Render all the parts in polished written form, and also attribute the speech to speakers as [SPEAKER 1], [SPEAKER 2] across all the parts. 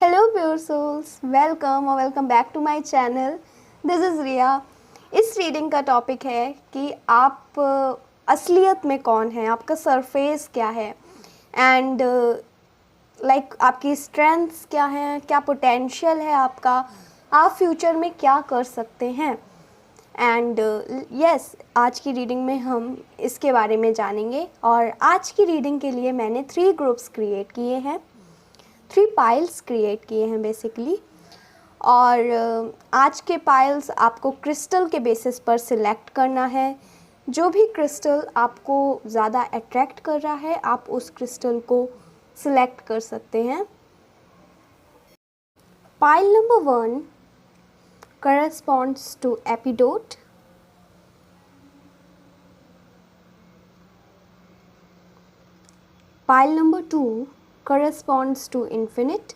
[SPEAKER 1] Hello pure souls, welcome back to my channel. This is Riya. इस reading का topic है कि आप असलियत में कौन है, आपका सरफेस क्या है एंड आपकी स्ट्रेंथ्स क्या हैं, क्या पोटेंशियल है आपका, आप फ्यूचर में क्या कर सकते हैं। एंड यस, आज की रीडिंग में हम इसके बारे में जानेंगे। और आज की रीडिंग के लिए मैंने 3 ग्रुप्स क्रिएट किए हैं, 3 पाइल्स क्रिएट किए हैं बेसिकली। और आज के पाइल्स आपको क्रिस्टल के बेसिस पर सिलेक्ट करना है। जो भी क्रिस्टल आपको ज़्यादा अट्रैक्ट कर रहा है, आप उस क्रिस्टल को सिलेक्ट कर सकते हैं। Pile number 1 corresponds to epidote. Pile number 2 corresponds to infinite।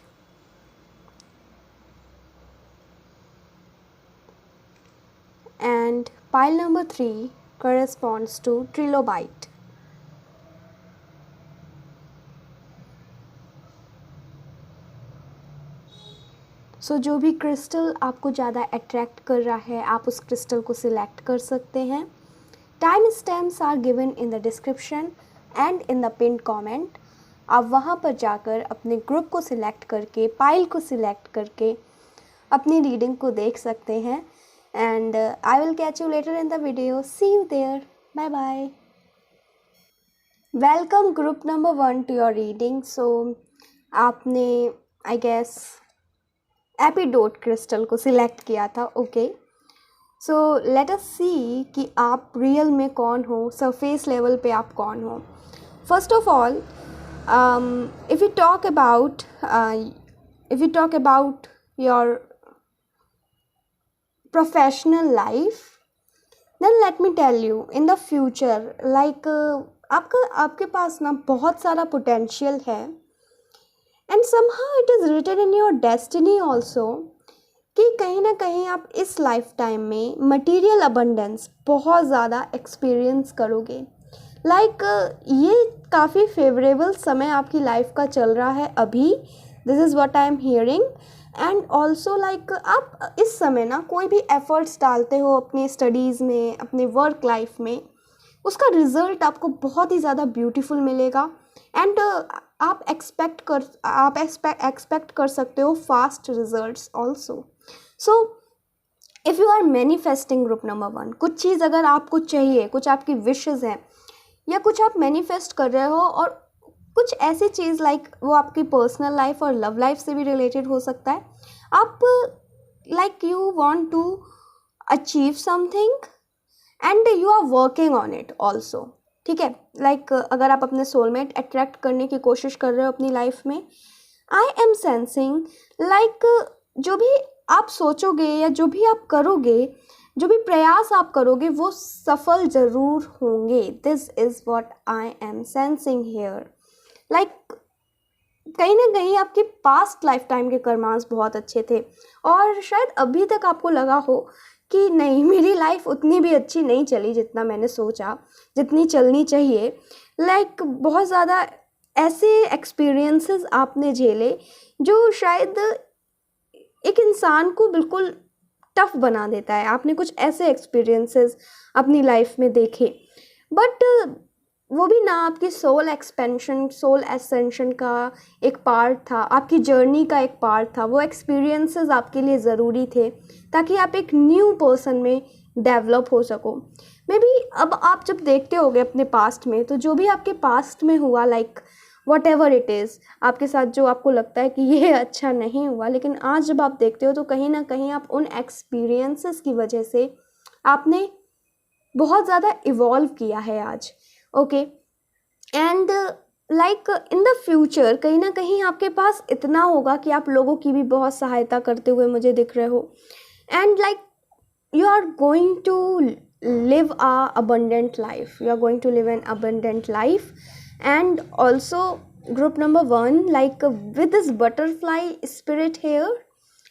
[SPEAKER 1] And pile number 3 corresponds to trilobite। सो जो भी क्रिस्टल आपको ज़्यादा अट्रैक्ट कर रहा है, आप उस क्रिस्टल को सिलेक्ट कर सकते हैं। Time stamps are given in the description and in the pin comment. आप वहाँ पर जाकर अपने ग्रुप को सिलेक्ट करके, पाइल को सिलेक्ट करके अपनी रीडिंग को देख सकते हैं। And I will catch you later in the video. See you there. Bye bye. Welcome group number 1 to your reading. So आपने आई गेस एपिडोट क्रिस्टल को सिलेक्ट किया था। ओके, सो लेट अस सी कि आप रियल में कौन हो, सरफेस लेवल पे आप कौन हो। First of all, if you talk about your professional life, then let me tell you in the future, आपके पास ना बहुत सारा पोटेंशियल है and somehow it is written in your destiny also कि कहीं ना कहीं आप इस लाइफ टाइम में मटेरियल अबंडेंस बहुत ज़्यादा एक्सपीरियंस करोगे। ये काफ़ी फेवरेबल समय आपकी लाइफ का चल रहा है अभी। This is what I am hearing. And also आप इस समय ना कोई भी एफर्ट्स डालते हो अपने स्टडीज़ में, अपने वर्क लाइफ में, उसका रिज़ल्ट आपको बहुत ही ज़्यादा ब्यूटीफुल मिलेगा। एंड आप एक्सपेक्ट कर सकते हो fast results also. So if you are manifesting group number 1, कुछ चीज़ अगर आपको चाहिए, कुछ आपकी विशेज़ हैं या कुछ आप मैनिफेस्ट कर रहे हो, और कुछ ऐसी चीज़ वो आपकी पर्सनल लाइफ और लव लाइफ से भी रिलेटेड हो सकता है। आप you want to achieve something and you are working on it also. ठीक है, अगर आप अपने सोलमेट अट्रैक्ट करने की कोशिश कर रहे हो अपनी लाइफ में, आई एम सेंसिंग जो भी आप सोचोगे या जो भी आप करोगे, जो भी प्रयास आप करोगे, वो सफल ज़रूर होंगे। This is what I am sensing here. कहीं ना कहीं आपके पास्ट लाइफ टाइम के कर्मास बहुत अच्छे थे और शायद अभी तक आपको लगा हो कि नहीं, मेरी लाइफ उतनी भी अच्छी नहीं चली जितना मैंने सोचा, जितनी चलनी चाहिए। बहुत ज़्यादा ऐसे एक्सपीरियंसेस आपने झेले जो शायद एक इंसान को बिल्कुल टफ बना देता है। आपने कुछ ऐसे एक्सपीरियंसेस अपनी लाइफ में देखे, बट वो भी ना आपकी सोल एसेंशन का एक पार्ट था, आपकी जर्नी का एक पार्ट था। वो एक्सपीरियंसेस आपके लिए ज़रूरी थे ताकि आप एक न्यू पर्सन में डेवलप हो सको। मे बी अब आप जब देखते होगे अपने पास्ट में, तो जो भी आपके पास्ट में हुआ, वट एवर इट इज़, आपके साथ जो आपको लगता है कि ये अच्छा नहीं हुआ, लेकिन आज जब आप देखते हो तो कहीं ना कहीं आप उन एक्सपीरियंसेस की वजह से आपने बहुत ज़्यादा इवॉल्व किया है आज। Okay, and in the future कहीं ना कहीं आपके पास इतना होगा कि आप लोगों की भी बहुत सहायता करते हुए मुझे दिख रहे हो। And you are going to live a abundant life, you are going to live an abundant life. And also group number 1, with this butterfly spirit here,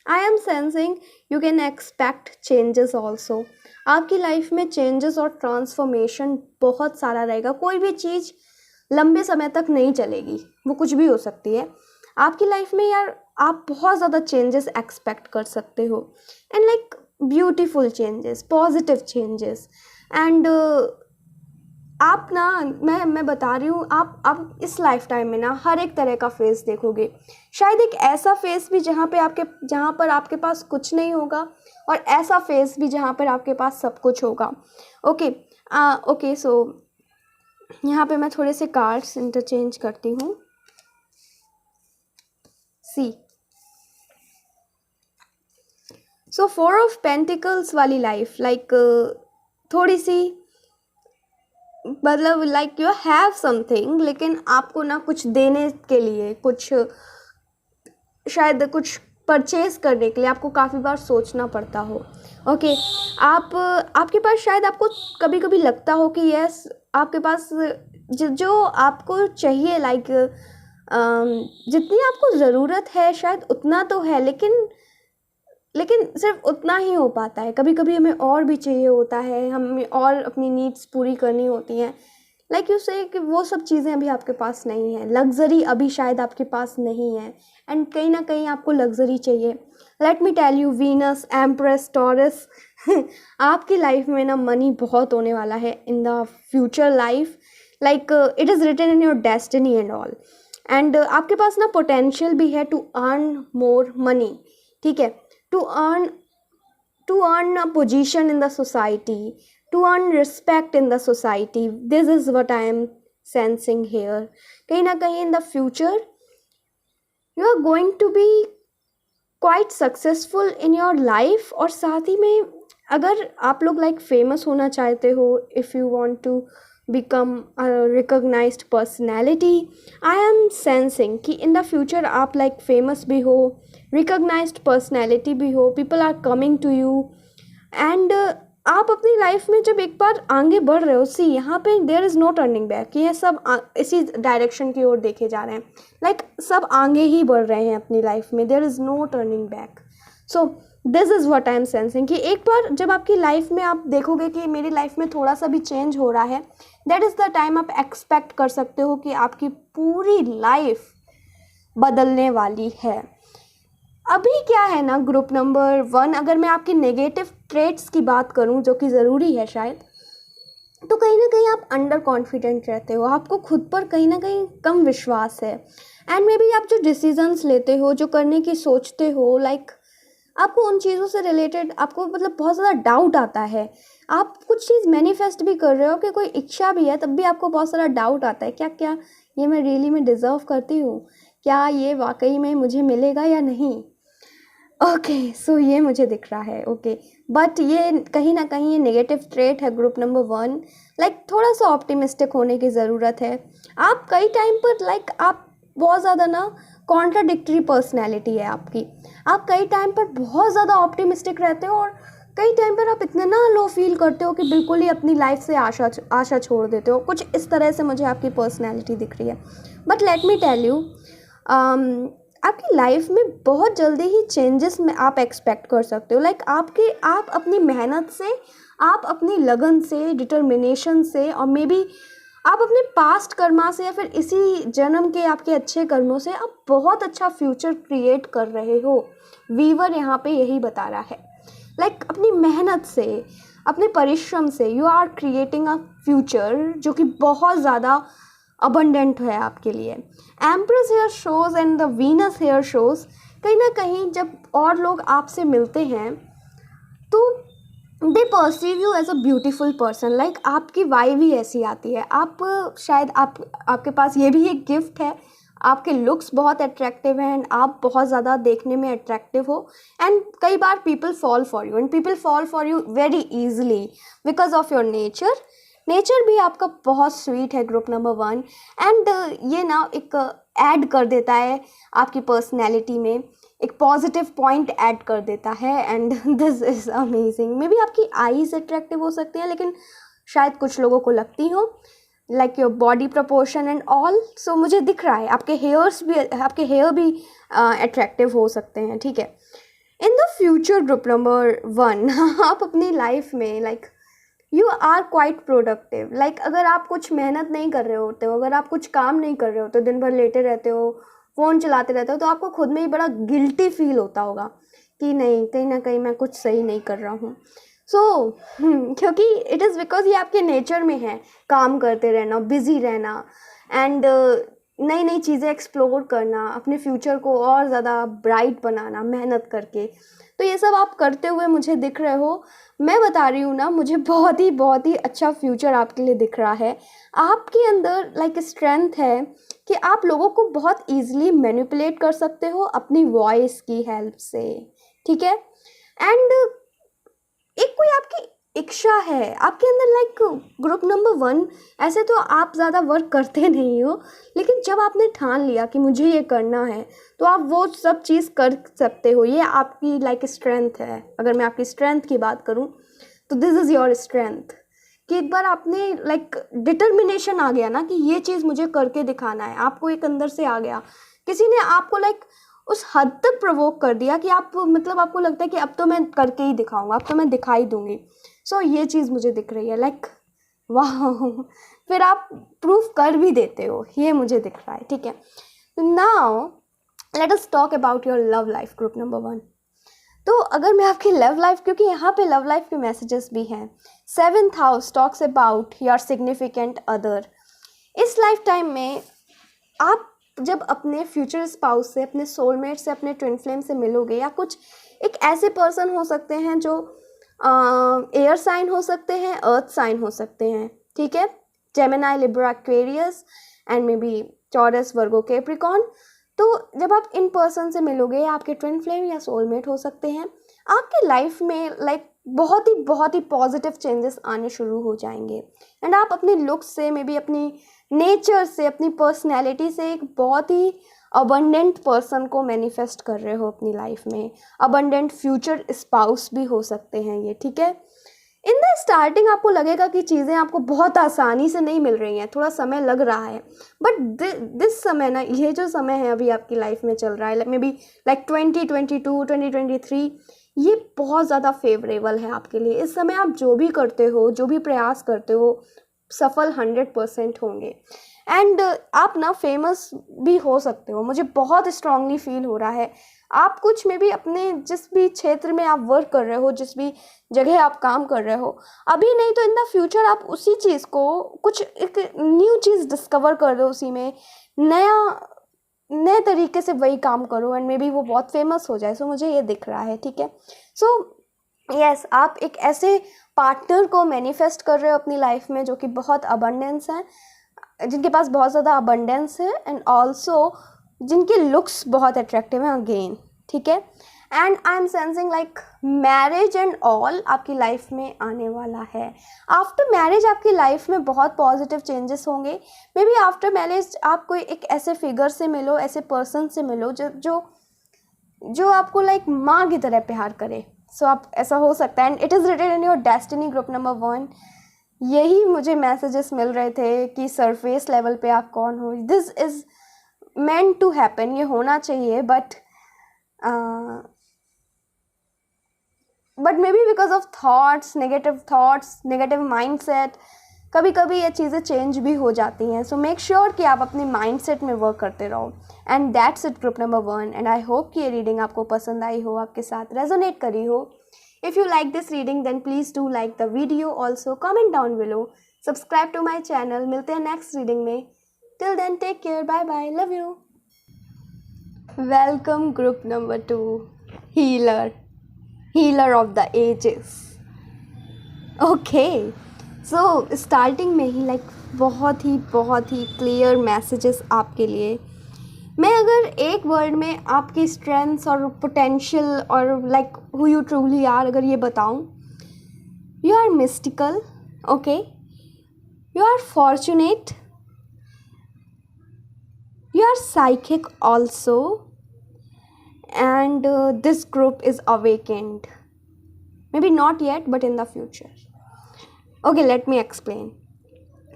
[SPEAKER 1] I am sensing you can expect changes also. आपकी life में changes और transformation बहुत सारा रहेगा। कोई भी चीज़ लंबे समय तक नहीं चलेगी, वो कुछ भी हो सकती है आपकी लाइफ में। यार आप बहुत ज़्यादा चेंजेस एक्सपेक्ट कर सकते हो, and like beautiful changes, positive changes. And आप ना, मैं बता रही हूँ, आप इस लाइफ टाइम में ना हर एक तरह का फेस देखोगे। शायद एक ऐसा फेस भी जहाँ पर आपके पास कुछ नहीं होगा, और ऐसा फेस भी जहाँ पर आपके पास सब कुछ होगा। ओके, ओके, सो यहाँ पे मैं थोड़े से कार्ड्स इंटरचेंज करती हूँ। सी, सो 4 ऑफ पेंटिकल्स वाली लाइफ, लाइक थोड़ी सी, मतलब लाइक यू हैव समथिंग, लेकिन आपको ना कुछ देने के लिए, कुछ शायद कुछ परचेज करने के लिए आपको काफ़ी बार सोचना पड़ता हो। ओके, आपके पास शायद, आपको कभी कभी लगता हो कि यस, आपके पास जो आपको चाहिए, लाइक जितनी आपको ज़रूरत है शायद उतना तो है, लेकिन सिर्फ उतना ही हो पाता है। कभी कभी हमें और भी चाहिए होता है, हमें और अपनी नीड्स पूरी करनी होती हैं। लाइक यू से कि वो सब चीज़ें अभी आपके पास नहीं है, लग्जरी अभी शायद आपके पास नहीं है, एंड कहीं ना कहीं आपको लग्जरी चाहिए। Let me tell you, Venus, empress, Taurus आपकी लाइफ में ना मनी बहुत होने वाला है in the future life, like it is written in your destiny and all. And आपके पास ना पोटेंशियल भी है टू अर्न मोर मनी, ठीक है, to earn a position in the society, to earn respect in the society. This is what I am sensing here. कहीं ना कहीं in the future you are going to be quite successful in your life। और साथ ही में अगर आप लोग like famous होना चाहते हो, if you want to become a recognized personality, I am sensing कि in the future आप लाइक फेमस भी हो, रिकॉग्नाइज्ड पर्सनैलिटी भी हो, people are coming to you, and आप अपनी लाइफ में जब एक बार आगे बढ़ रहे हो, सी यहाँ पे there is no turning back, ये सब इसी डायरेक्शन की ओर देखे जा रहे हैं, लाइक सब आगे ही बढ़ रहे हैं अपनी लाइफ में, there is no turning back. So this is what I am sensing कि एक बार जब आपकी लाइफ में आप देखोगे कि मेरी लाइफ में थोड़ा सा भी चेंज हो रहा है, दैट इज़ द टाइम आप एक्सपेक्ट कर सकते हो कि आपकी पूरी लाइफ बदलने वाली है। अभी क्या है ना, ग्रुप नंबर 1, अगर मैं आपकी नेगेटिव ट्रेट्स की बात करूं जो कि ज़रूरी है शायद, तो कहीं ना कहीं आप अंडर कॉन्फिडेंट रहते हो, आपको खुद पर कहीं ना कहीं कम विश्वास है, एंड मे बी आप जो डिसीजंस लेते हो, जो करने की सोचते हो, लाइक आपको उन चीज़ों से रिलेटेड आपको मतलब बहुत ज़्यादा डाउट आता है। आप कुछ चीज़ मैनिफेस्ट भी कर रहे हो कि कोई इच्छा भी है, तब भी आपको बहुत सारा डाउट आता है, क्या ये मैं रियली में डिज़र्व करती हूँ, क्या ये वाकई में मुझे मिलेगा या नहीं। ओके, सो ये मुझे दिख रहा है। ओके, बट ये कहीं ना कहीं ये नेगेटिव ट्रेट है ग्रुप नंबर 1, लाइक थोड़ा सा ऑप्टिमिस्टिक होने की ज़रूरत है। आप कई टाइम पर लाइक आप बहुत ज़्यादा ना कॉन्ट्राडिक्टरी पर्सनैलिटी है आपकी, आप कई टाइम पर बहुत ज़्यादा ऑप्टिमिस्टिक रहते हो, और कई टाइम पर आप इतना ना लो फील करते हो कि बिल्कुल ही अपनी लाइफ से आशा छोड़ देते हो। कुछ इस तरह से मुझे आपकी पर्सनैलिटी दिख रही है। But let me tell you, आपकी लाइफ में बहुत जल्दी ही चेंजेस में आप एक्सपेक्ट कर सकते हो, लाइक आप अपनी मेहनत से, आप अपनी लगन से, डिटर्मिनेशन से, और मे बी आप अपने पास्ट कर्मा से या फिर इसी जन्म के आपके अच्छे कर्मों से आप बहुत अच्छा फ्यूचर क्रिएट कर रहे हो। वीवर यहाँ पे यही बता रहा है, लाइक अपनी मेहनत से, अपने परिश्रम से you are creating a future जो कि बहुत ज़्यादा अबंडेंट है आपके लिए। Empress here shows and the Venus here shows, कहीं ना कहीं जब और लोग आपसे मिलते हैं तो they perceive you as a beautiful person, like आपकी वाइब ही ऐसी आती है। आप शायद आपके पास ये भी एक गिफ्ट है, आपके लुक्स बहुत अट्रैक्टिव हैं, एंड आप बहुत ज़्यादा देखने में अट्रैक्टिव हो, एंड कई बार people fall for you, and people fall for you very easily because of your nature भी आपका बहुत स्वीट है ग्रुप नंबर 1, एंड ये ना एक ऐड कर देता है आपकी पर्सनैलिटी में, एक पॉजिटिव पॉइंट ऐड कर देता है, and this is amazing. May be आपकी आईज अट्रैक्टिव हो सकती हैं, लेकिन शायद कुछ लोगों को लगती हो, like your body proportion and all. So मुझे दिख रहा है आपके हेयर भी अट्रैक्टिव हो सकते हैं, ठीक है। In the future group number 1 आप अपनी लाइफ में like you are quite productive, like अगर आप कुछ मेहनत नहीं कर रहे होते हो, अगर आप कुछ काम नहीं कर रहे होते, दिन भर लेटे रहते हो, फ़ोन चलाते रहते हो तो आपको खुद में ही बड़ा गिल्टी फील होता होगा कि नहीं, कहीं ना कहीं मैं कुछ सही नहीं कर रहा हूँ। क्योंकि इट इज़ बिकॉज ये आपके नेचर में है, काम करते रहना, बिज़ी रहना एंड नई नई चीज़ें एक्सप्लोर करना, अपने फ्यूचर को और ज़्यादा ब्राइट बनाना मेहनत करके। तो ये सब आप करते हुए मुझे दिख रहे हो। मैं बता रही हूँ ना, मुझे बहुत ही अच्छा फ्यूचर आपके लिए दिख रहा है। आपके अंदर लाइक स्ट्रेंथ है कि आप लोगों को बहुत ईजिली मैनिपुलेट कर सकते हो अपनी वॉइस की हेल्प से, ठीक है। एंड एक कोई आपकी इच्छा है आपके अंदर, लाइक ग्रुप नंबर 1, ऐसे तो आप ज़्यादा वर्क करते नहीं हो, लेकिन जब आपने ठान लिया कि मुझे ये करना है तो आप वो सब चीज़ कर सकते हो। ये आपकी लाइक स्ट्रेंथ है। अगर मैं आपकी स्ट्रेंथ की बात करूँ तो दिस इज़ योर स्ट्रेंथ कि एक बार आपने लाइक डिटर्मिनेशन आ गया ना कि ये चीज़ मुझे करके दिखाना है, आपको एक अंदर से आ गया, किसी ने आपको लाइक उस हद तक प्रोवोक कर दिया कि आप मतलब आपको लगता है कि अब तो मैं करके ही दिखाऊंगा, अब तो मैं दिखाई दूंगी। ये चीज़ मुझे दिख रही है, लाइक वाह। फिर आप प्रूफ कर भी देते हो, ये मुझे दिख रहा है, ठीक है। Now let us talk about your love life, group number 1। तो अगर मैं आपकी लव लाइफ, क्योंकि यहाँ पे लव लाइफ के मैसेजेस भी हैं, 7th house talks about your significant other. इस लाइफ टाइम में आप जब अपने फ्यूचर स्पाउस से, अपने सोलमेट से, अपने ट्विन फ्लेम से मिलोगे, या कुछ एक ऐसे पर्सन हो सकते हैं जो एयर साइन हो सकते हैं, अर्थ साइन हो सकते हैं, ठीक है, Gemini, Libra, Aquarius and may be taurus, Virgo, Capricorn. तो जब आप इन पर्सन से मिलोगे, आपके ट्विन फ्लेम या सोलमेट हो सकते हैं, आपके लाइफ में लाइक बहुत ही पॉजिटिव चेंजेस आने शुरू हो जाएंगे। एंड आप अपने लुक्स से, मे बी अपनी नेचर से, अपनी पर्सनैलिटी से एक बहुत ही अबंडेंट पर्सन को मैनिफेस्ट कर रहे हो अपनी लाइफ में। अबंडेंट फ्यूचर स्पाउस भी हो सकते हैं ये, ठीक है। इन द स्टार्टिंग आपको लगेगा कि चीज़ें आपको बहुत आसानी से नहीं मिल रही हैं, थोड़ा समय लग रहा है, बट दिस समय ना, ये जो समय है अभी आपकी लाइफ में चल रहा है, मे बी लाइक 2022, 2023, ये बहुत ज़्यादा फेवरेबल है आपके लिए। इस समय आप जो भी करते हो, जो भी प्रयास करते हो, सफल 100% होंगे। एंड आप ना फेमस भी हो सकते हो, मुझे बहुत स्ट्रांगली फील हो रहा है। आप कुछ में भी अपने जिस भी क्षेत्र में आप वर्क कर रहे हो, जिस भी जगह आप काम कर रहे हो, अभी नहीं तो इन द फ्यूचर आप उसी चीज़ को, कुछ एक न्यू चीज़ डिस्कवर कर दो, उसी में नए तरीके से वही काम करो एंड मे बी वो बहुत फेमस हो जाए। मुझे ये दिख रहा है, ठीक है। यस, आप एक ऐसे पार्टनर को मैनिफेस्ट कर रहे हो अपनी लाइफ में जो कि बहुत अबंडेंस है, जिनके पास बहुत ज़्यादा अबंडेंस है, एंड ऑल्सो जिनके लुक्स बहुत अट्रैक्टिव हैं अगेन, ठीक है। And I am sensing like marriage and all आपकी लाइफ में आने वाला है। आफ्टर मैरिज आपकी लाइफ में बहुत पॉजिटिव चेंजेस होंगे। मे बी आफ्टर मैरिज आप कोई एक ऐसे फिगर से मिलो, ऐसे पर्सन से मिलो जो आपको लाइक माँ की तरह प्यार करे। आप ऐसा हो सकता है, and it is written in your destiny, group number 1। यही मुझे मैसेजेस मिल रहे थे कि सरफेस लेवल पे आप कौन हो, this is meant to happen, ये होना चाहिए, but maybe because of thoughts, negative mindset, कभी कभी ये चीज़ें चेंज भी हो जाती हैं। सो मेक श्योर कि आप अपने माइंडसेट में वर्क करते रहो। And that's it, group number 1। And I hope कि ये रीडिंग आपको पसंद आई हो, आपके साथ रेजोनेट करी हो। If you like this reading, then please do like the video. Also comment down below. Subscribe to my channel. मिलते हैं next reading में. Till then, take care. Bye bye. Love you. Welcome group number 2. Healer of the ages. Okay. Starting में ही like बहुत ही clear messages आपके लिए। मैं अगर एक वर्ड में आपकी स्ट्रेंथ्स और पोटेंशियल और like who you truly are अगर ये बताऊं, you are mystical, okay, you are fortunate, you are psychic also, and this group is awakened, maybe not yet but in the future. Okay, let me explain.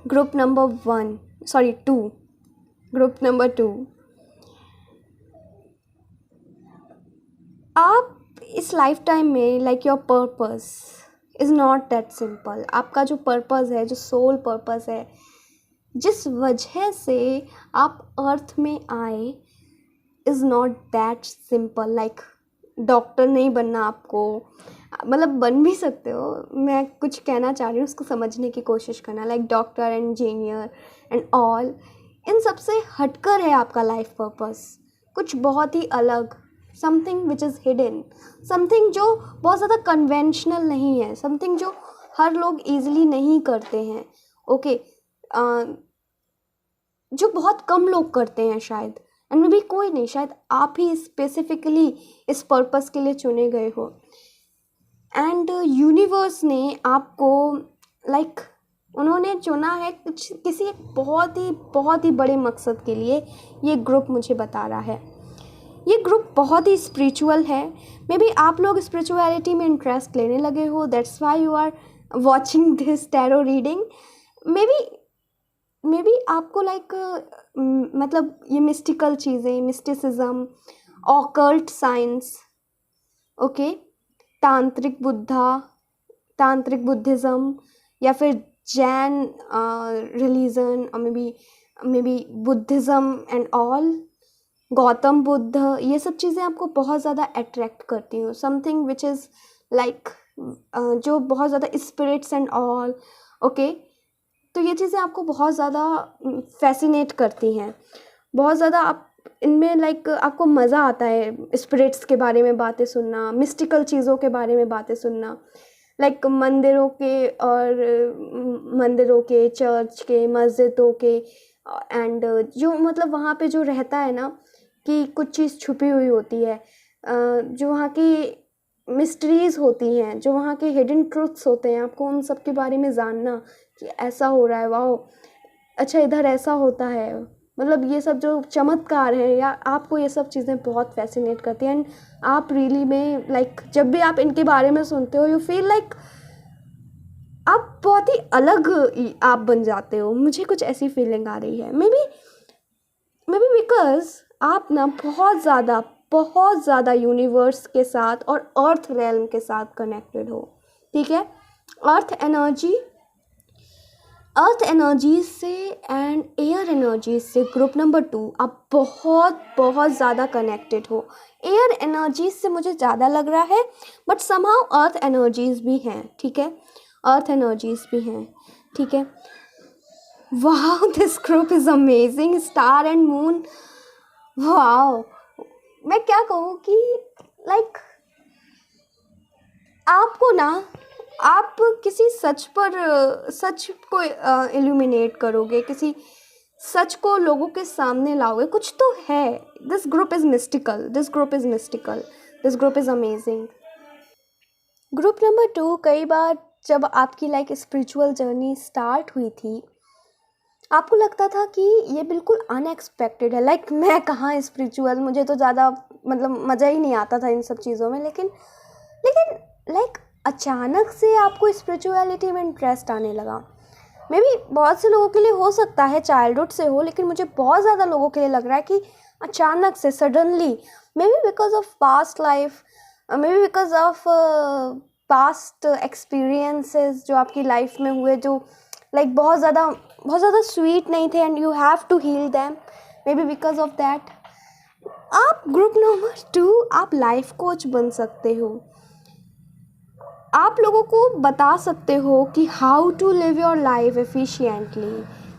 [SPEAKER 1] Group number 2, group number 2, आप इस lifetime में like your purpose is not that simple. आपका जो purpose है, जो soul purpose है, जिस वजह से आप अर्थ में आए, is not that simple. Like doctor नहीं बनना आपको, मतलब बन भी सकते हो, मैं कुछ कहना चाह रही हूँ उसको समझने की कोशिश करना। Like doctor, engineer and all, इन सब से हटकर है आपका लाइफ पर्पस, कुछ बहुत ही अलग, something which is hidden, something जो बहुत ज़्यादा कन्वेंशनल नहीं है, समथिंग जो हर लोग ईजिली नहीं करते हैं। ओके, जो बहुत कम लोग करते हैं शायद, एंड मे बी कोई नहीं, शायद आप ही स्पेसिफिकली इस पर्पस के लिए चुने गए हो। एंड यूनिवर्स ने आपको लाइक उन्होंने चुना है कुछ किसी एक बहुत ही बड़े मकसद के लिए। ये ग्रुप मुझे बता रहा है, ये ग्रुप बहुत ही स्पिरिचुअल है। मे बी आप लोग स्पिरिचुअलिटी में इंटरेस्ट लेने लगे हो, that's why you are watching this tarot reading. Maybe आपको लाइक मतलब ये मिस्टिकल चीज़ें, mysticism, occult science, okay, tantric Buddhism, या फिर जैन रिलीजन, और maybe Buddhism and all, Gautam Buddha, ये सब चीज़ें आपको बहुत ज़्यादा अट्रैक्ट करती हूँ। समथिंग विच इज़ लाइक जो बहुत ज़्यादा स्पिरिट्स एंड ऑल, ओके, तो ये चीज़ें आपको बहुत ज़्यादा फैसिनेट करती हैं, बहुत ज़्यादा आप इनमें लाइक आपको मज़ा आता है स्पिरिट्स के बारे में बातें सुनना, मिस्टिकल चीज़ों के बारे में बातें सुनना, लाइक मंदिरों के, चर्च के, मस्जिदों के, एंड जो मतलब वहाँ पे जो रहता है ना कि कुछ चीज़ छुपी हुई होती है, जो वहाँ की मिस्ट्रीज़ होती हैं, जो वहाँ के हिडन ट्रुथ्स होते हैं, आपको उन सब के बारे में जानना कि ऐसा हो रहा है, वाह, अच्छा इधर ऐसा होता है, मतलब ये सब जो चमत्कार है, या आपको ये सब चीज़ें बहुत फैसिनेट करती हैं। एंड आप रियली में लाइक जब भी आप इनके बारे में सुनते हो, यू फील लाइक आप बहुत ही अलग आप बन जाते हो। मुझे कुछ ऐसी फीलिंग आ रही है, मे बी बिकॉज आप ना बहुत ज़्यादा यूनिवर्स के साथ और अर्थ रेल्म के साथ कनेक्टेड हो, ठीक है। अर्थ एनर्जी से एंड एयर एनर्जी से, ग्रुप नंबर 2, आप बहुत ज़्यादा कनेक्टेड हो। एयर एनर्जीज से मुझे ज़्यादा लग रहा है, बट समहाउ अर्थ एनर्जीज भी हैं, ठीक है, अर्थ एनर्जीज भी हैं, ठीक है। वाह, this group is amazing, star and moon, वाह। मैं क्या कहूँ कि लाइक आपको ना, आप किसी सच को इल्यूमिनेट करोगे, किसी सच को लोगों के सामने लाओगे, कुछ तो है। This group is mystical, this group is amazing. Group number 2, कई बार जब आपकी लाइक स्पिरिचुअल जर्नी स्टार्ट हुई थी, आपको लगता था कि ये बिल्कुल अनएक्सपेक्टेड है, लाइक मैं कहाँ स्पिरिचुअल, मुझे तो ज़्यादा मतलब मज़ा ही नहीं आता था इन सब चीज़ों में, लेकिन लाइक अचानक से आपको स्पिरिचुअलिटी में इंटरेस्ट आने लगा। मे बी बहुत से लोगों के लिए हो सकता है चाइल्डहुड से हो, लेकिन मुझे बहुत ज़्यादा लोगों के लिए लग रहा है कि अचानक से, suddenly, may be because of past life, may be because of past experiences जो आपकी लाइफ में हुए, जो लाइक बहुत ज़्यादा स्वीट नहीं थे, and you have to heal them, maybe because of that. आप ग्रुप नंबर 2, आप लाइफ कोच बन सकते हो, आप लोगों को बता सकते हो कि how to live your life efficiently,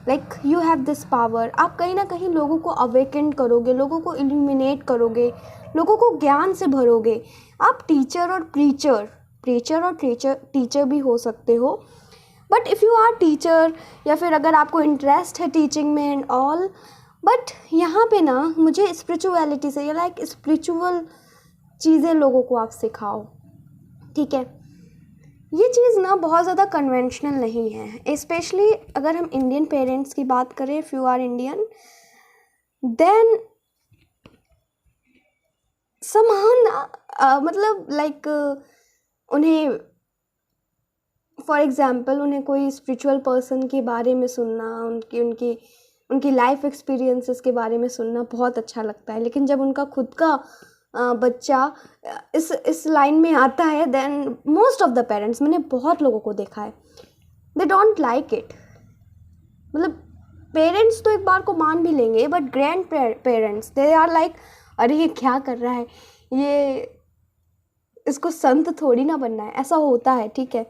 [SPEAKER 1] like you have this power. आप कहीं ना कहीं लोगों को अवेकन करोगे, लोगों को इल्यूमिनेट करोगे, लोगों को ज्ञान से भरोगे। आप टीचर और टीचर भी हो सकते हो, but if you are teacher, या फिर अगर आपको इंटरेस्ट है टीचिंग में एंड ऑल, बट यहाँ पे ना मुझे स्पिरिचुअलिटी से, लाइक स्पिरिचुअल चीज़ें लोगों को आप सिखाओ, ठीक है। ये चीज़ ना बहुत ज़्यादा कन्वेंशनल नहीं है, स्पेशली अगर हम इंडियन पेरेंट्स की बात करें। If you are Indian, then somehow ना मतलब लाइक उन्हें, फॉर एग्ज़ाम्पल, उन्हें कोई स्पिरिचुअल पर्सन के बारे में सुनना, उनकी लाइफ एक्सपीरियंसेस के बारे में सुनना बहुत अच्छा लगता है, लेकिन जब उनका खुद का बच्चा इस लाइन में आता है, then most of the parents, मैंने बहुत लोगों को देखा है, दे डोंट लाइक इट। मतलब पेरेंट्स तो एक बार को मान भी लेंगे, but grandparents, they are like अरे ये क्या कर रहा है, ये इसको संत थोड़ी ना बनना है, ऐसा होता है, ठीक है।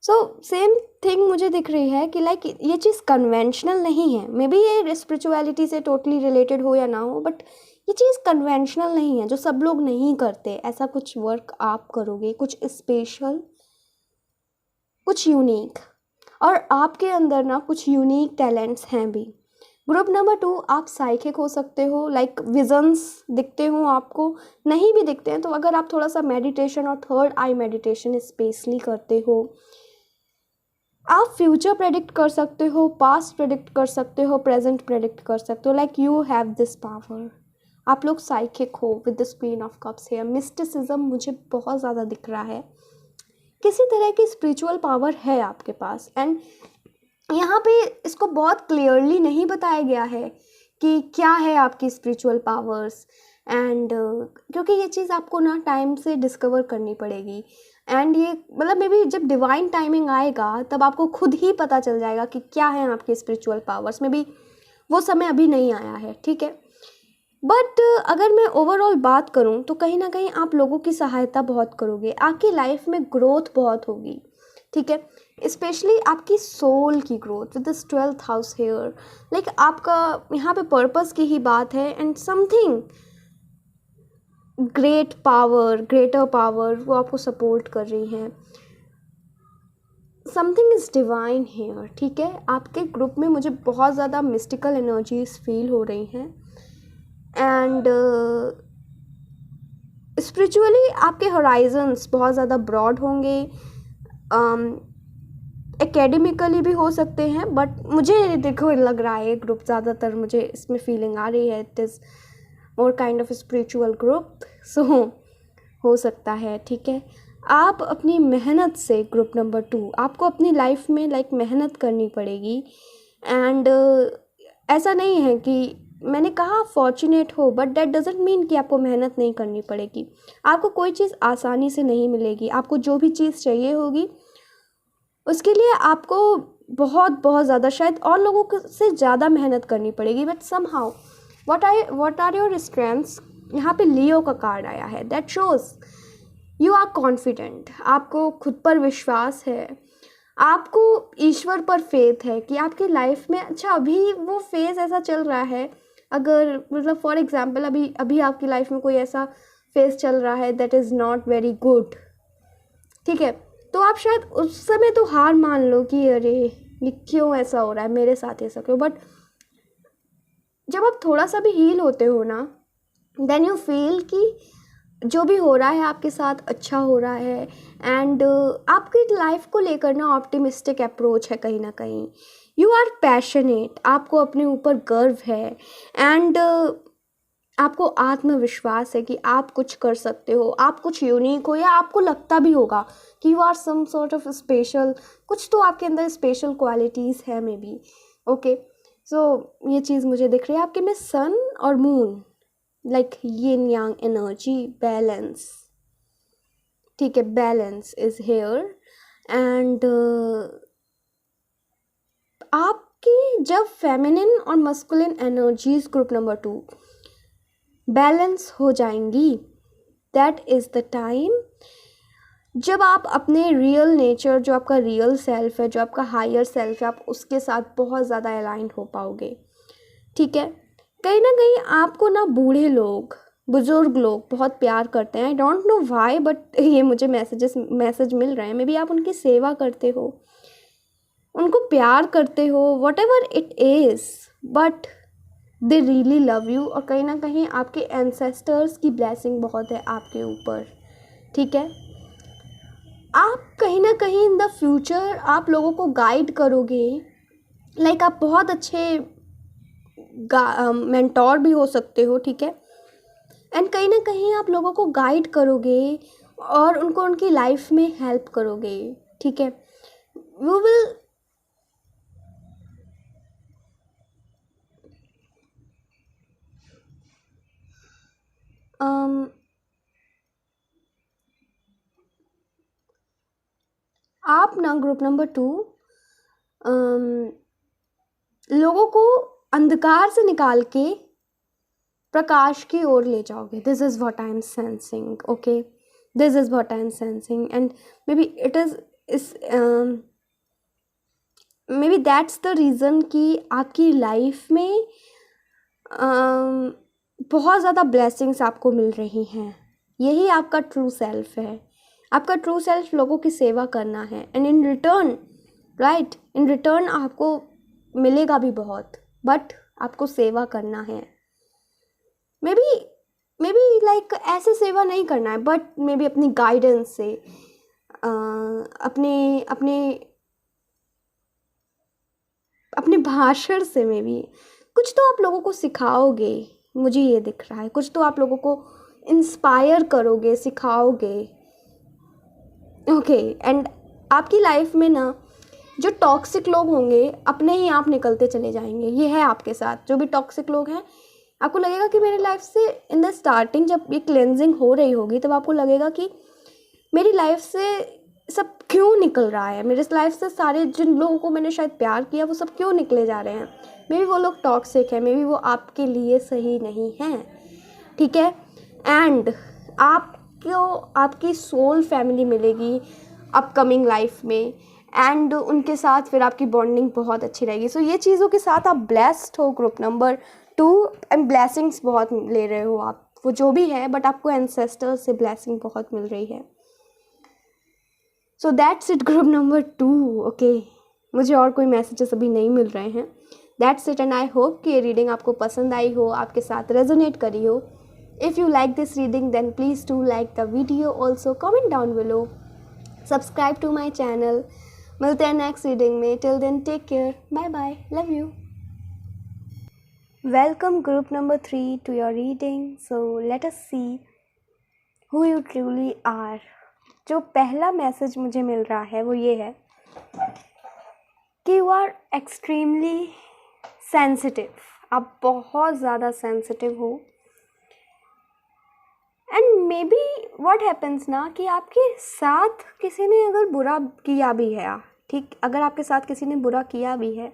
[SPEAKER 1] सो सेम थिंग मुझे दिख रही है कि लाइक ये चीज़ कन्वेंशनल नहीं है। मे बी ये स्पिरिचुअलिटी से टोटली रिलेटेड हो या ना हो, बट ये चीज़ कन्वेंशनल नहीं है, जो सब लोग नहीं करते। ऐसा कुछ वर्क आप करोगे, कुछ स्पेशल, कुछ यूनिक, और आपके अंदर ना कुछ यूनिक टैलेंट्स हैं भी। ग्रुप नंबर 2, आप साइकिक हो सकते हो, लाइक विजन्स दिखते हो आपको, नहीं भी दिखते हैं तो अगर आप थोड़ा सा मेडिटेशन और थर्ड आई मेडिटेशन स्पेशली करते हो, आप फ्यूचर प्रेडिक्ट कर सकते हो, पास्ट प्रेडिक्ट कर सकते हो, प्रेजेंट प्रेडिक्ट कर सकते हो, like you have this power. आप लोग साइकिक हो with the queen of cups है। मिस्टिसिज्म मुझे बहुत ज़्यादा दिख रहा है, किसी तरह की स्पिरिचुअल पावर है आपके पास। एंड यहाँ पे इसको बहुत क्लियरली नहीं बताया गया है कि क्या है आपकी स्पिरिचुअल पावर्स, एंड क्योंकि ये चीज़ आपको ना टाइम से डिस्कवर करनी पड़ेगी। एंड ये मतलब मे बी जब डिवाइन टाइमिंग आएगा तब आपको खुद ही पता चल जाएगा कि क्या है आपकी स्पिरिचुअल पावर्स। मे बी वो समय अभी नहीं आया है, ठीक है। बट अगर मैं ओवरऑल बात करूं तो कहीं ना कहीं आप लोगों की सहायता बहुत करोगे, आपकी लाइफ में ग्रोथ बहुत होगी, ठीक है। स्पेशली आपकी सोल की growth with this 12th house here, like आपका यहाँ पे पर्पस की ही बात है। And something great power, greater power वो आपको सपोर्ट कर रही हैं। समथिंग इज़ डिवाइन हेयर, ठीक है। आपके ग्रुप में मुझे बहुत ज़्यादा मिस्टिकल एनर्जीज फील हो रही हैं। एंड स्पिरिचुअली आपके हॉराइजन्स बहुत ज़्यादा ब्रॉड होंगे, एकेडमिकली भी हो सकते हैं, बट मुझे देखो लग रहा है ग्रुप ज़्यादातर, मुझे इसमें फीलिंग आ रही है it is more kind of spiritual group. So हो सकता है, ठीक है। आप अपनी मेहनत से, ग्रुप नंबर 2, आपको अपनी लाइफ में लाइक मेहनत करनी पड़ेगी। एंड ऐसा नहीं है कि मैंने कहा फॉर्चुनेट हो, बट दैट डजेंट मीन कि आपको मेहनत नहीं करनी पड़ेगी। आपको कोई चीज़ आसानी से नहीं मिलेगी, आपको जो भी चीज़ चाहिए होगी उसके लिए आपको बहुत बहुत ज़्यादा, शायद और लोगों से ज़्यादा मेहनत करनी पड़ेगी। But somehow what are your strengths. यहाँ पे लियो का कार्ड आया है, that shows you are confident, आपको खुद पर विश्वास है, आपको ईश्वर पर फेथ है कि आपकी लाइफ में, अच्छा अभी वो फेज़ ऐसा चल रहा है, अगर मतलब फॉर एग्जांपल अभी आपकी लाइफ में कोई ऐसा फेज़ चल रहा है that is not very good, ठीक है, तो आप शायद उस समय तो हार मान लो कि अरे ये क्यों ऐसा हो रहा है, मेरे साथ ऐसा क्यों। बट जब आप थोड़ा सा भी हील होते हो ना, देन यू फील कि जो भी हो रहा है आपके साथ अच्छा हो रहा है। एंड आपकी लाइफ को लेकर ना ऑप्टिमिस्टिक अप्रोच है कहीं ना कहीं। यू आर पैशनेट, आपको अपने ऊपर गर्व है। एंड आपको आत्मविश्वास है कि आप कुछ कर सकते हो, आप कुछ यूनिक हो, या आपको लगता भी होगा कि you are some sort of special, कुछ तो आपके अंदर स्पेशल क्वालिटीज़ है मे बी, ओके। सो ये चीज़ मुझे दिख रही है आपके में। सन और मून, लाइक यिन यांग एनर्जी, बैलेंस, ठीक है, बैलेंस इज हेयर। एंड आपकी जब फेमिनिन और masculine energies group number 2 balance हो जाएंगी, दैट इज़ द टाइम जब आप अपने रियल नेचर, जो आपका रियल सेल्फ है, जो आपका हायर सेल्फ है, आप उसके साथ बहुत ज़्यादा अलाइन हो पाओगे, ठीक है। कहीं ना कहीं आपको ना बूढ़े लोग, बुज़ुर्ग लोग बहुत प्यार करते हैं। I don't know why, but ये मुझे मैसेज मिल रहे हैं। मे बी आप उनकी सेवा करते हो, उनको प्यार करते हो, what ever it is, but they really love you. और कहीं ना कहीं आपके एंसेस्टर्स की ब्लेसिंग बहुत है आपके ऊपर, ठीक है। आप कहीं ना कहीं इन द फ्यूचर आप लोगों को गाइड करोगे, लाइक आप बहुत अच्छे मेंटोर भी हो सकते हो, ठीक है। एंड कहीं ना कहीं आप लोगों को गाइड करोगे और उनको उनकी लाइफ में हेल्प करोगे, ठीक है। यू विल आप ना ग्रुप नंबर 2 लोगों को अंधकार से निकाल के प्रकाश की ओर ले जाओगे. This is what I am sensing. Okay, this is what I am sensing. And may be it is may be that's the reason कि आपकी लाइफ में बहुत ज़्यादा ब्लेसिंग्स आपको मिल रही हैं. यही आपका ट्रू सेल्फ है. आपका ट्रू सेल्फ लोगों की सेवा करना है. And in return, right, in return आपको मिलेगा भी बहुत, बट आपको सेवा करना है. मे बी लाइक ऐसे सेवा नहीं करना है, बट मे बी अपनी गाइडेंस से, अपने अपने अपने भाषण से मे बी कुछ तो आप लोगों को सिखाओगे. मुझे ये दिख रहा है कुछ तो आप लोगों को इंस्पायर करोगे, सिखाओगे. ओके, एंड आपकी लाइफ में ना जो टॉक्सिक लोग होंगे अपने ही आप निकलते चले जाएंगे. ये है आपके साथ. जो भी टॉक्सिक लोग हैं, आपको लगेगा कि मेरी लाइफ से इन द स्टार्टिंग जब ये क्लेंजिंग हो रही होगी तब आपको लगेगा कि मेरी लाइफ से सब क्यों निकल रहा है, मेरे लाइफ से सारे जिन लोगों को मैंने शायद प्यार किया वो सब क्यों निकले जा रहे हैं. मे बी वो लोग टॉक्सिक है, मे बी वो आपके लिए सही नहीं हैं. ठीक है. एंड आपको आपकी सोल फैमिली मिलेगी अपकमिंग लाइफ में, एंड उनके साथ फिर आपकी बॉन्डिंग बहुत अच्छी रहेगी. सो ये चीज़ों के साथ आप ब्लेस्ड हो. ग्रुप नंबर 2, एंड ब्लेसिंग्स बहुत ले रहे हो आप, वो जो भी है, बट आपको एंसेस्टर्स से ब्लेसिंग बहुत मिल रही है. So that's it group number 2. Okay, मुझे और कोई मैसेजेस अभी नहीं मिल रहे हैं. That's it, and I hope कि ये रीडिंग आपको पसंद आई हो, आपके साथ रेजोनेट करी हो. If you like this reading then please do like the video. Also comment down below, subscribe to my channel. मिलते हैं नेक्स्ट रीडिंग में. Till then take care, bye bye, love you. Welcome group number 3 to your reading. So let us see who you truly are. जो पहला message मुझे मिल रहा है वो ये है कि यू आर एक्सट्रीमली सेंसिटिव. आप बहुत ज़्यादा सेंसिटिव हो. And may be what happens ना कि आपके साथ किसी ने अगर बुरा किया भी है, ठीक, अगर आपके साथ किसी ने बुरा किया भी है,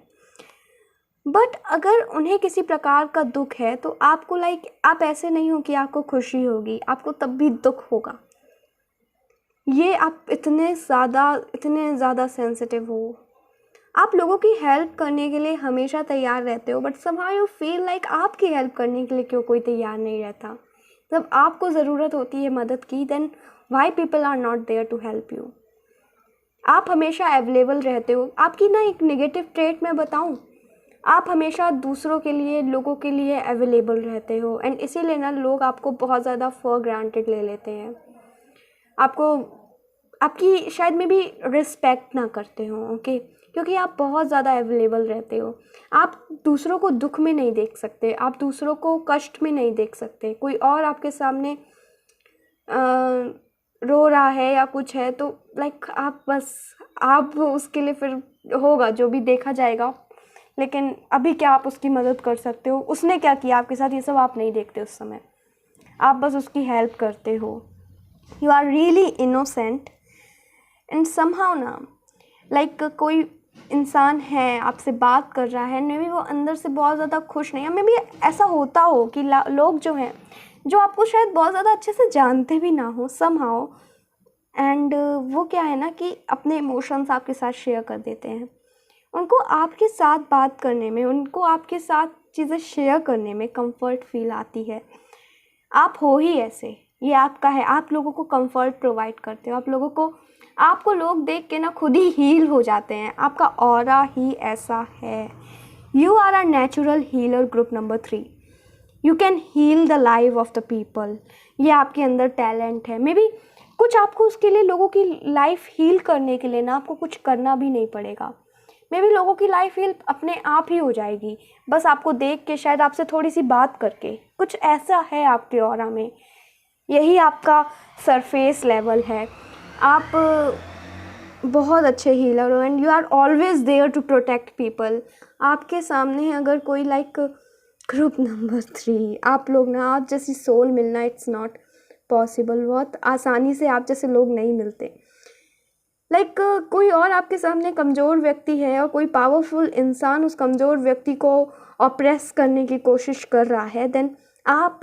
[SPEAKER 1] बट अगर उन्हें किसी प्रकार का दुख है तो आपको आप ऐसे नहीं हो कि आपको खुशी होगी, आपको तब भी दुख होगा. ये आप इतने ज़्यादा सेंसिटिव हो. आप लोगों की हेल्प करने के लिए हमेशा तैयार रहते हो, but somehow you feel like आपकी हेल्प करने के लिए क्यों कोई तैयार नहीं रहता. जब आपको ज़रूरत होती है मदद की, then why people are not there to help you. आप हमेशा अवेलेबल रहते हो. आपकी ना एक नेगेटिव ट्रेट मैं बताऊं, आप हमेशा दूसरों के लिए, लोगों के लिए अवेलेबल रहते हो. एंड इसीलिए ना लोग आपको बहुत ज़्यादा फॉर ग्रांटेड ले लेते हैं. आपको आपकी शायद में भी रिस्पेक्ट ना करते हो. ओके, क्योंकि आप बहुत ज़्यादा अवेलेबल रहते हो. आप दूसरों को दुख में नहीं देख सकते, आप दूसरों को कष्ट में नहीं देख सकते. कोई और आपके सामने रो रहा है या कुछ है तो आप उसके लिए फिर होगा जो भी देखा जाएगा, लेकिन अभी क्या आप उसकी मदद कर सकते हो. उसने क्या किया आपके साथ ये सब आप नहीं देखते उस समय, आप बस उसकी हेल्प करते हो. You are really innocent. And somehow ना कोई इंसान है आपसे बात कर रहा है, मे बी वो अंदर से बहुत ज़्यादा खुश नहीं है. मे बी ऐसा होता हो कि लोग जो हैं, जो आपको शायद बहुत ज़्यादा अच्छे से जानते भी ना हो समहाउ, एंड वो क्या है ना कि अपने इमोशंस आपके साथ शेयर कर देते हैं. उनको आपके साथ बात करने में, उनको आपके साथ चीज़ें शेयर करने में कंफर्ट फील आती है. आप हो ही ऐसे, ये आपका है. आप लोगों को कंफर्ट प्रोवाइड करते हो. आपको लोग देख के ना खुद ही हील हो जाते हैं. आपका ऑरा ही ऐसा है. You are a natural healer. Group number 3, you can heal the life of the people. ये आपके अंदर टैलेंट है. मे बी कुछ आपको उसके लिए, लोगों की लाइफ हील करने के लिए ना आपको कुछ करना भी नहीं पड़ेगा. मे बी लोगों की लाइफ हील अपने आप ही हो जाएगी, बस आपको देख के, शायद आपसे थोड़ी सी बात करके. कुछ ऐसा है आपके ऑरा में. यही आपका सरफेस लेवल है. आप बहुत अच्छे हीलर हो and you are always there to protect people. आपके सामने अगर कोई ग्रुप नंबर 3, आप लोग ना, आप जैसी सोल मिलना इट्स नॉट पॉसिबल. बहुत आसानी से आप जैसे लोग नहीं मिलते. कोई और आपके सामने कमज़ोर व्यक्ति है और कोई पावरफुल इंसान उस कमज़ोर व्यक्ति को ऑप्रेस करने की कोशिश कर रहा है, देन आप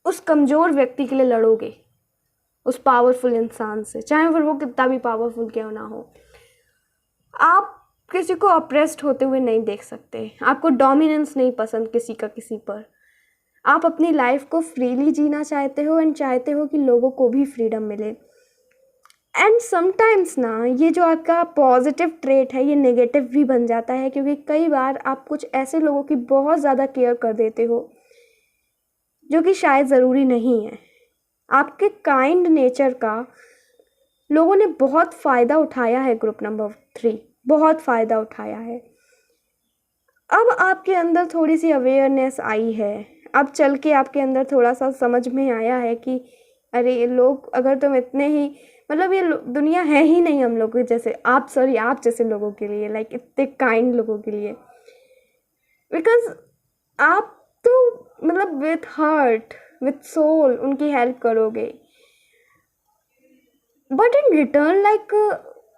[SPEAKER 1] उस कमज़ोर व्यक्ति के लिए लड़ोगे, उस पावरफुल इंसान से, चाहे फिर वो कितना भी पावरफुल क्यों ना हो। आप किसी को अप्रेस्ड होते हुए नहीं देख सकते, आपको डोमिनेंस नहीं पसंद किसी का किसी पर। आप अपनी लाइफ को फ्रीली जीना चाहते हो एंड चाहते हो कि लोगों को भी फ्रीडम मिले। एंड समटाइम्स ना ये जो आपका पॉजिटिव ट्रेट है ये नेगेटिव भी बन जाता है, क्योंकि कई बार आप कुछ ऐसे लोगों की बहुत ज़्यादा केयर कर देते हो जो कि शायद ज़रूरी नहीं है। आपके काइंड नेचर का लोगों ने बहुत फ़ायदा उठाया है। ग्रुप नंबर 3 बहुत फ़ायदा उठाया है। अब आपके अंदर थोड़ी सी अवेयरनेस आई है, अब चल के आपके अंदर थोड़ा सा समझ में आया है कि अरे ये लोग, अगर तुम इतने ही मतलब ये दुनिया है ही नहीं हम लोग जैसे, आप जैसे लोगों के लिए, लाइक इतने काइंड लोगों के लिए, बिकॉज आप तो मतलब विथ हार्ट विथ सोल उनकी हेल्प करोगे, बट इन रिटर्न लाइक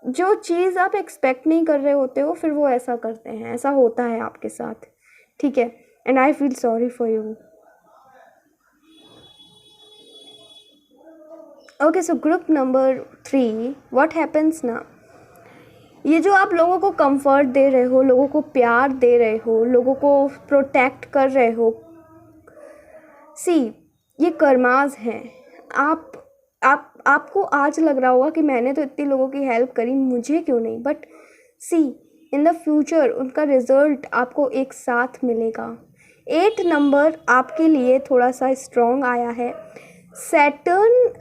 [SPEAKER 1] जो चीज़ आप एक्सपेक्ट नहीं कर रहे होते हो फिर वो ऐसा करते हैं, ऐसा होता है आपके साथ, ठीक है। And I feel sorry for you. Okay, so group number 3 what happens ना, ये जो आप लोगों को कंफर्ट दे रहे हो, लोगों को प्यार दे रहे हो, लोगों को प्रोटेक्ट कर रहे हो, सी ये कर्मास हैं। आपको आज लग रहा होगा कि मैंने तो इतनी लोगों की हेल्प करी, मुझे क्यों नहीं, but see in the future उनका रिजल्ट आपको एक साथ मिलेगा। 8 नंबर आपके लिए थोड़ा सा स्ट्रॉन्ग आया है। सैटर्न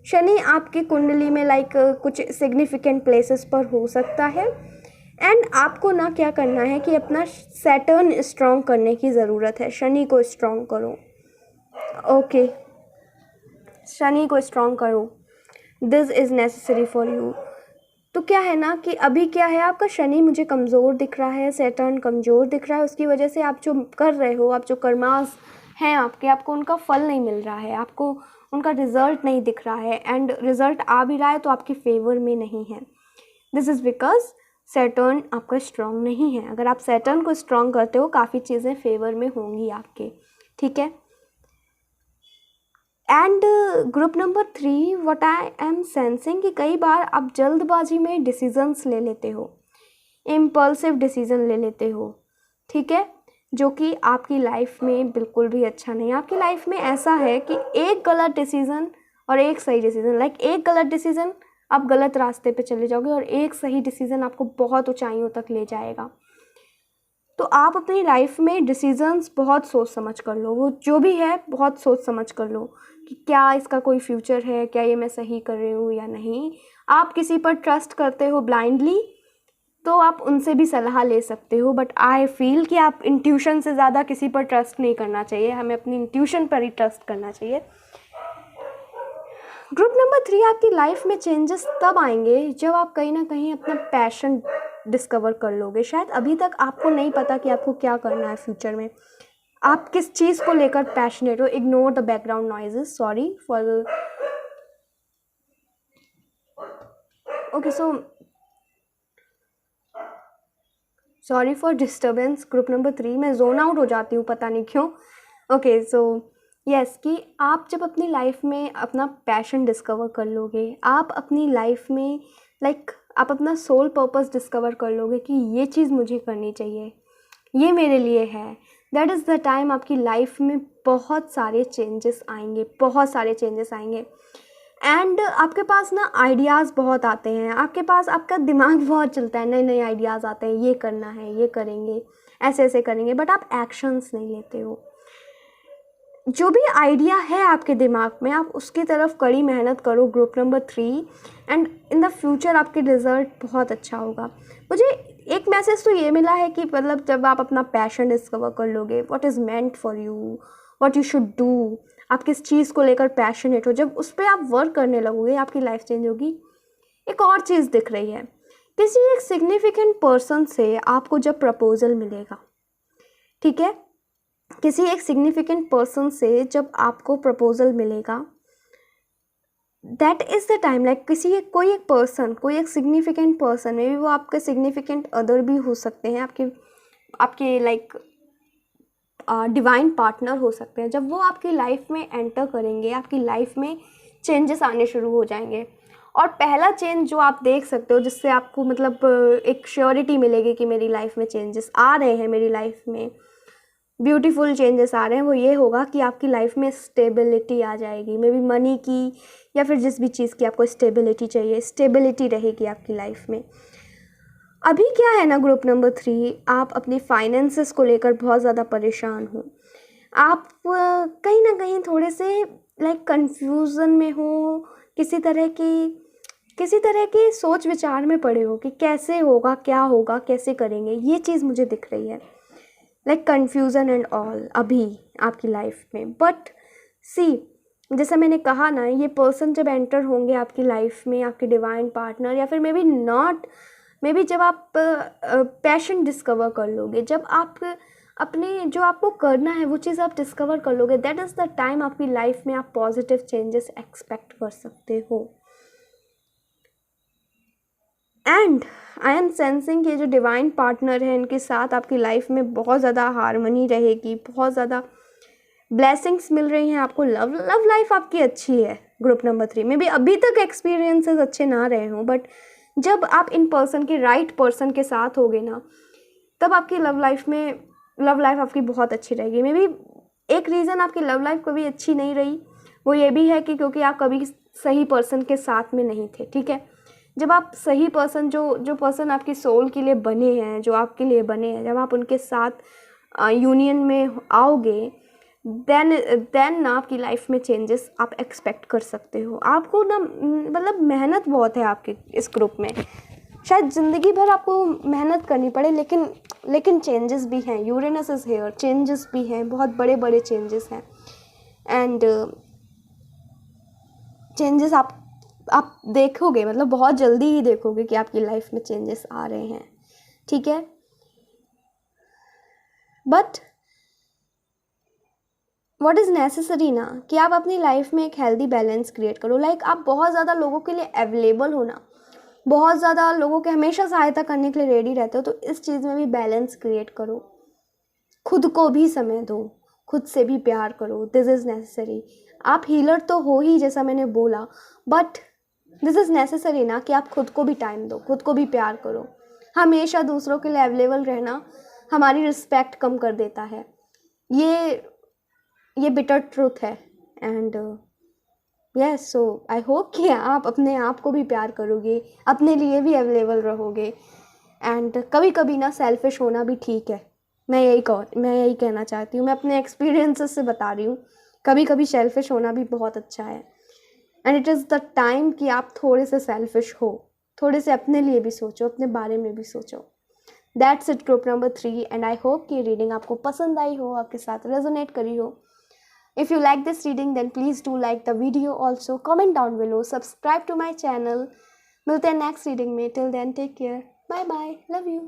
[SPEAKER 1] शनि आपकी कुंडली में लाइक कुछ सिग्निफिकेंट प्लेसेस पर हो सकता है, एंड आपको ना क्या करना है कि अपना सैटर्न स्ट्रॉन्ग करने की ज़रूरत है। शनि को स्ट्रॉन्ग करो, ओके, शनि को स्ट्रॉन्ग करो, this is necessary for you. तो क्या है ना कि अभी क्या है, आपका शनि मुझे कमज़ोर दिख रहा है, सैटर्न कमज़ोर दिख रहा है, उसकी वजह से आप जो कर रहे हो, आप जो कर्मास हैं आपके, आपको उनका फल नहीं मिल रहा है, आपको उनका रिजल्ट नहीं दिख रहा है, एंड रिजल्ट आ भी रहा है तो आपके फेवर में नहीं है। दिस इज़ बिकॉज सैटर्न आपका स्ट्रॉन्ग नहीं है। अगर आप सैटर्न को स्ट्रॉन्ग करते हो काफ़ी चीज़ें फेवर में होंगी आपके, ठीक है। And group number 3 what I am sensing कि कई बार आप जल्दबाजी में डिसीजंस ले लेते हो, इम्पल्सिव डिसीजन ले लेते हो, ठीक है, जो कि आपकी लाइफ में बिल्कुल भी अच्छा नहीं है। आपकी लाइफ में ऐसा है कि एक गलत डिसीज़न और एक सही डिसीज़न, लाइक एक गलत डिसीज़न आप गलत रास्ते पे चले जाओगे और एक सही डिसीज़न आपको बहुत ऊंचाइयों तक ले जाएगा। तो आप अपनी लाइफ में डिसीजंस बहुत सोच समझ कर लो, वो जो भी है बहुत सोच समझ कर लो कि क्या इसका कोई फ्यूचर है, क्या ये मैं सही कर रही हूँ या नहीं। आप किसी पर ट्रस्ट करते हो ब्लाइंडली तो आप उनसे भी सलाह ले सकते हो, बट आई फील कि आप इंट्यूशन से ज़्यादा किसी पर ट्रस्ट नहीं करना चाहिए, हमें अपनी इंट्यूशन पर ही ट्रस्ट करना चाहिए। ग्रुप नंबर 3 आपकी लाइफ में चेंजेस तब आएंगे जब आप कहीं ना कहीं अपना पैशन डिस्कवर कर लोगे। शायद अभी तक आपको नहीं पता कि आपको क्या करना है फ्यूचर में, आप किस चीज़ को लेकर पैशनेट हो। Ignore the background noises, sorry for okay, sorry for disturbance. Group number 3 में जोन आउट हो जाती हूँ, पता नहीं क्यों। ओके, सो यस कि आप जब अपनी लाइफ में अपना पैशन डिस्कवर कर लोगे, आप अपनी लाइफ में लाइक आप अपना सोल पर्पस डिस्कवर कर लोगे कि ये चीज़ मुझे करनी चाहिए, ये मेरे लिए है, दैट इज़ द टाइम आपकी लाइफ में बहुत सारे चेंजेस आएंगे, बहुत सारे चेंजेस आएंगे। एंड आपके पास ना आइडियाज़ बहुत आते हैं, आपके पास आपका दिमाग बहुत चलता है, नए नए आइडियाज़ आते हैं, ये करना है, ये करेंगे, ऐसे ऐसे करेंगे, बट आप एक्शंस नहीं लेते हो। जो भी आइडिया है आपके दिमाग में, आप उसकी तरफ कड़ी मेहनत करो group number 3, and in the future आपके रिजल्ट बहुत अच्छा होगा। मुझे एक मैसेज तो ये मिला है कि मतलब जब आप अपना पैशन डिस्कवर कर लोगे, what is meant for you, what you should do, आप किस चीज़ को लेकर पैशनेट हो, जब उस पर आप वर्क करने लगोगे आपकी लाइफ चेंज होगी। एक और चीज़ दिख रही है, किसी एक सिग्निफिकेंट पर्सन से आपको जब प्रपोजल मिलेगा, ठीक है, किसी एक सिग्निफिकेंट पर्सन से जब आपको प्रपोजल मिलेगा, that is the time like कोई एक पर्सन, कोई एक सिग्निफिकेंट पर्सन, मे बी वो आपके सिग्निफिकेंट अदर भी हो सकते हैं, आपके लाइक डिवाइन पार्टनर हो सकते हैं। जब वो आपकी लाइफ में एंटर करेंगे, आपकी लाइफ में चेंजेस आने शुरू हो जाएंगे। और पहला चेंज जो आप देख सकते हो, जिससे आपको मतलब एक श्योरिटी मिलेगी कि मेरी लाइफ में चेंजेस आ रहे हैं, मेरी लाइफ में ब्यूटीफुल चेंजेस आ रहे हैं, वो ये होगा कि आपकी लाइफ में स्टेबिलिटी आ जाएगी। मे बी मनी की या फिर जिस भी चीज़ की आपको स्टेबिलिटी चाहिए, स्टेबिलिटी रहेगी आपकी लाइफ में। अभी क्या है ना ग्रुप नंबर 3, आप अपनी फाइनेंसेस को लेकर बहुत ज़्यादा परेशान हो। आप कहीं ना कहीं थोड़े से लाइक कंफ्यूजन में हो, किसी तरह की सोच विचार में पड़े हो कि कैसे होगा, क्या होगा, कैसे करेंगे। ये चीज़ मुझे दिख रही है, लाइक कन्फ्यूज़न एंड ऑल अभी आपकी लाइफ में। बट सी, जैसा मैंने कहा ना, ये पर्सन जब एंटर होंगे आपकी लाइफ में, आपके डिवाइन पार्टनर, या फिर मे बी जब आप पैशन डिस्कवर कर लोगे, जब आप अपने जो आपको करना है वो चीज़ आप डिस्कवर कर लोगे, दैट इज़ द टाइम आपकी लाइफ में आप पॉजिटिव चेंजेस एक्सपेक्ट कर सकते हो। एंड आई एम सेंसिंग कि जो डिवाइन पार्टनर है, इनके साथ आपकी लाइफ में बहुत ज़्यादा हारमनी रहेगी, बहुत ज़्यादा ब्लेसिंग्स मिल रही हैं आपको। लव लाइफ आपकी अच्छी है ग्रुप नंबर 3 में भी। अभी तक एक्सपीरियंसेस अच्छे ना रहे हों, बट जब आप इन पर्सन के राइट पर्सन के साथ होगे ना, तब आपकी लव लाइफ आपकी बहुत अच्छी रहेगी। मे बी एक रीज़न आपकी लव लाइफ कभी अच्छी नहीं रही वो ये भी है कि क्योंकि आप कभी सही पर्सन के साथ में नहीं थे, ठीक है। जब आप सही पर्सन, जो पर्सन आपकी सोल के लिए बने हैं, जो आपके लिए बने हैं, जब आप उनके साथ यूनियन में आओगे, देन ना आपकी लाइफ में चेंजेस आप एक्सपेक्ट कर सकते हो। आपको ना मतलब मेहनत बहुत है आपके इस ग्रुप में, शायद ज़िंदगी भर आपको मेहनत करनी पड़े, लेकिन चेंजेस भी हैं। यूरेनस इज़ हेयर, चेंजेस भी हैं, बहुत बड़े बड़े चेंजेस हैं। एंड चेंजेस आप देखोगे, मतलब बहुत जल्दी ही देखोगे कि आपकी लाइफ में चेंजेस आ रहे हैं, ठीक है। बट व्हाट इज़ नेसेसरी ना, कि आप अपनी लाइफ में एक हेल्दी बैलेंस क्रिएट करो। लाइक आप बहुत ज़्यादा लोगों के लिए अवेलेबल हो ना, बहुत ज़्यादा लोगों के हमेशा सहायता करने के लिए रेडी रहते हो, तो इस चीज़ में भी बैलेंस क्रिएट करो। खुद को भी समय दो, खुद से भी प्यार करो, दिस इज़ नेसेसरी। आप हीलर तो हो ही, जैसा मैंने बोला, बट दिस इज़ नेसेसरी ना कि आप खुद को भी टाइम दो, खुद को भी प्यार करो। हमेशा दूसरों के लिए अवेलेबल रहना हमारी रिस्पेक्ट कम कर देता है। ये बिटर ट्रूथ है। And yes, so I hope कि आप अपने आप को भी प्यार करोगे, अपने लिए भी अवेलेबल रहोगे। एंड कभी कभी ना सेल्फिश होना भी ठीक है। मैं यही कहना चाहती हूँ, मैं अपने एक्सपीरियंसेस से बता रही हूँ। कभी कभी सेल्फिश होना भी बहुत अच्छा है। And it is the time कि आप थोड़े से सेल्फिश हो, थोड़े से अपने लिए भी सोचो, अपने बारे में भी सोचो। That's it group number 3। And I hope कि रीडिंग आपको पसंद आई हो, आपके साथ रेजोनेट करी हो। If you like this reading, then please do like the video also. Comment down below. Subscribe to my channel. मिलते हैं नेक्स्ट रीडिंग में. Till then, take care. Bye bye. Love you.